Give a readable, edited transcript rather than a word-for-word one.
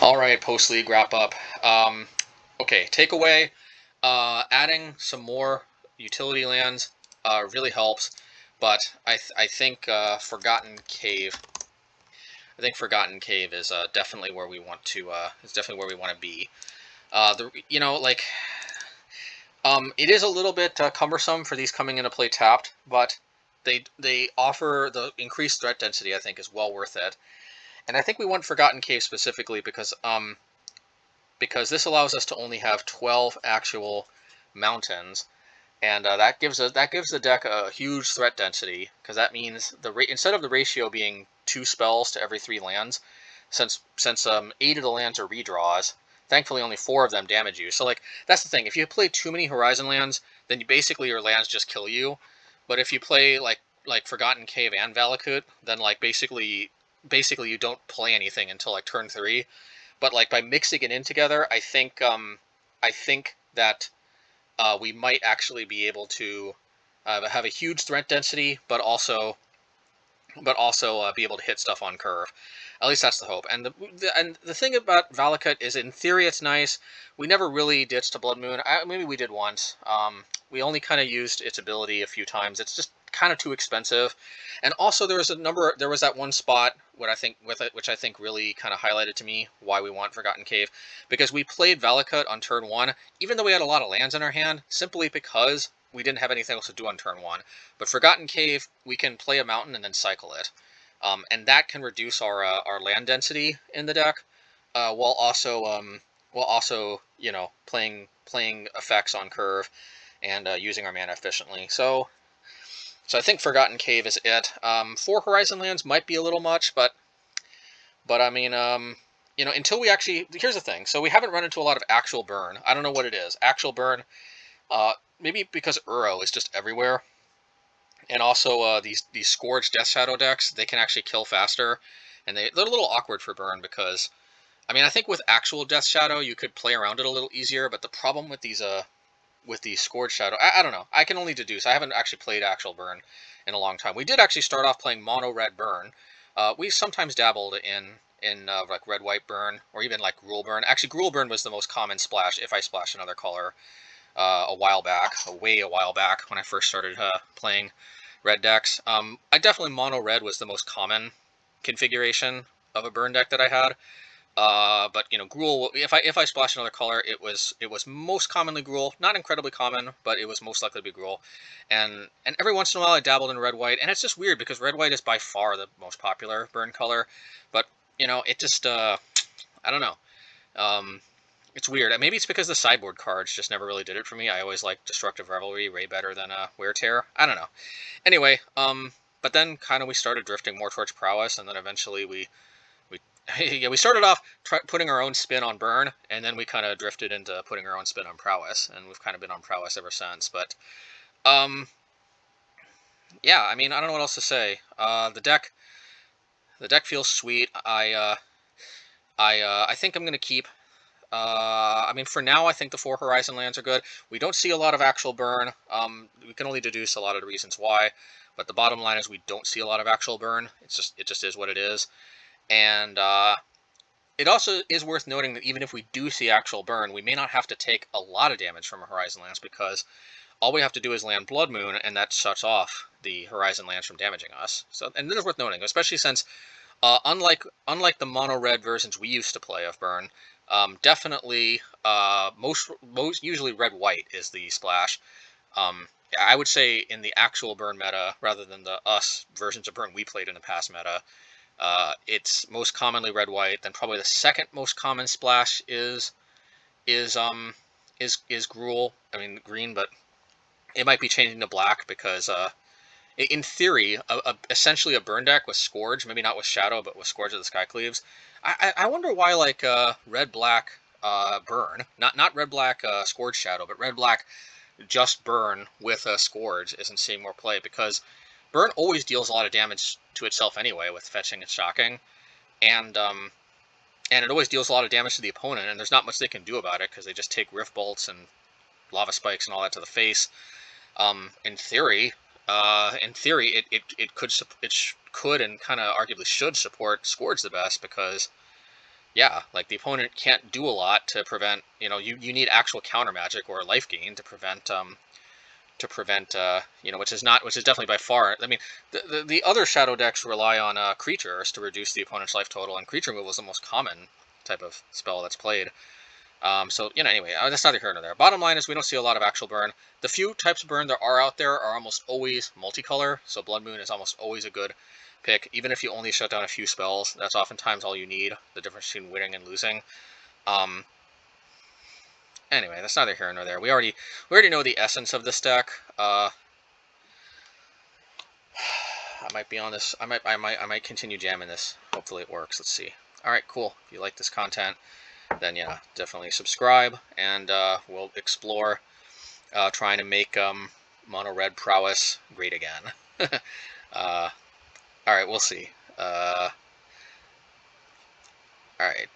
Alright, post-league wrap-up. Okay, takeaway. Adding some more utility lands really helps, but I think Forgotten Cave. I think Forgotten Cave is definitely where we want to. Is definitely where we want to be. It is a little bit cumbersome for these coming into play tapped, but they offer the increased threat density. I think is well worth it, and I think we want Forgotten Cave specifically because this allows us to only have 12 actual mountains, and that gives the deck a huge threat density, because that means instead of the ratio being 2 spells to every 3 lands, since 8 of the lands are redraws, thankfully only 4 of them damage you. So like that's the thing. If you play too many Horizon lands, then basically your lands just kill you. But if you play like Forgotten Cave and Valakut, then like basically you don't play anything until like turn 3. But like by mixing it in together, I think that we might actually be able to have a huge threat density, but also be able to hit stuff on curve. At least that's the hope. And the thing about Valakut is, in theory, it's nice. We never really ditched a Blood Moon. Maybe we did once. We only kind of used its ability a few times. It's just kind of too expensive. And also, there was that one spot which I think really kind of highlighted to me why we want Forgotten Cave, because we played Valakut on turn 1, even though we had a lot of lands in our hand, simply because we didn't have anything else to do on turn 1. But Forgotten Cave, we can play a mountain and then cycle it. And that can reduce our land density in the deck, while also playing effects on curve and using our mana efficiently. So I think Forgotten Cave is it. 4 Horizon lands might be a little much, but I mean, until we actually, here's the thing. So we haven't run into a lot of actual burn. I don't know what it is. Actual burn. Maybe because Uro is just everywhere. And also, these Scourge Death Shadow decks, they can actually kill faster, and they're a little awkward for burn because, I mean, I think with actual Death Shadow you could play around it a little easier, but the problem with these Scourge Shadow, I don't know. I can only deduce. I haven't actually played actual burn in a long time. We did actually start off playing mono red burn. We sometimes dabbled in like red white burn or even like Gruul burn. Actually, Gruul burn was the most common splash if I splashed another color a while back, way a while back when I first started playing red decks. I definitely mono red was the most common configuration of a burn deck that I had. But Gruul. If I splash another color, it was most commonly Gruul. Not incredibly common, but it was most likely to be Gruul. And every once in a while, I dabbled in red white, and it's just weird because red white is by far the most popular burn color. But it just I don't know. It's weird. Maybe it's because the sideboard cards just never really did it for me. I always liked Destructive Revelry way better than Wear Tear. I don't know. Anyway, but then kind of we started drifting more towards Prowess, and then eventually we yeah, we started off putting our own spin on burn, and then we kind of drifted into putting our own spin on Prowess, and we've kind of been on Prowess ever since. But yeah, I mean, I don't know what else to say. The deck feels sweet. I think I'm gonna keep. I mean, for now, I think the 4 Horizon lands are good. We don't see a lot of actual burn. We can only deduce a lot of the reasons why, but the bottom line is we don't see a lot of actual burn. It just is what it is. And it also is worth noting that even if we do see actual burn, we may not have to take a lot of damage from a Horizon lands, because all we have to do is land Blood Moon, and that shuts off the Horizon lands from damaging us. So, and this is worth noting, especially since unlike the mono red versions we used to play of burn, definitely most usually red white is the splash. I would say in the actual burn meta, rather than the versions of burn we played in the past meta, it's most commonly red white. Then probably the second most common splash is Gruul. I mean green, but it might be changing to black because in theory, essentially a burn deck with Scourge, maybe not with Shadow, but with Scourge of the Skycleaves. I wonder why like red black burn, not red black Scourge Shadow, but red black just burn with a Scourge isn't seeing more play, because burn always deals a lot of damage to itself anyway with fetching and shocking, and it always deals a lot of damage to the opponent, and there's not much they can do about it because they just take Rift Bolts and Lava Spikes and all that to the face. In theory, it could and kind of arguably should support Scourge the best, because yeah, like the opponent can't do a lot to prevent, you know, you need actual counter magic or life gain to prevent you know, which is definitely by far, I mean, the other shadow decks rely on creatures to reduce the opponent's life total, and creature removal is the most common type of spell that's played. So, you know, anyway, that's neither here nor there. Bottom line is we don't see a lot of actual burn. The few types of burn there are out there are almost always multicolor, so Blood Moon is almost always a good pick. Even if you only shut down a few spells, that's oftentimes all you need, the difference between winning and losing. Anyway, that's neither here nor there. We already know the essence of this deck. I might be on this. I might continue jamming this. Hopefully it works. Let's see. All right, cool. If you like this content, then yeah, definitely subscribe, and we'll explore trying to make mono red prowess great again. All right, we'll see. All right.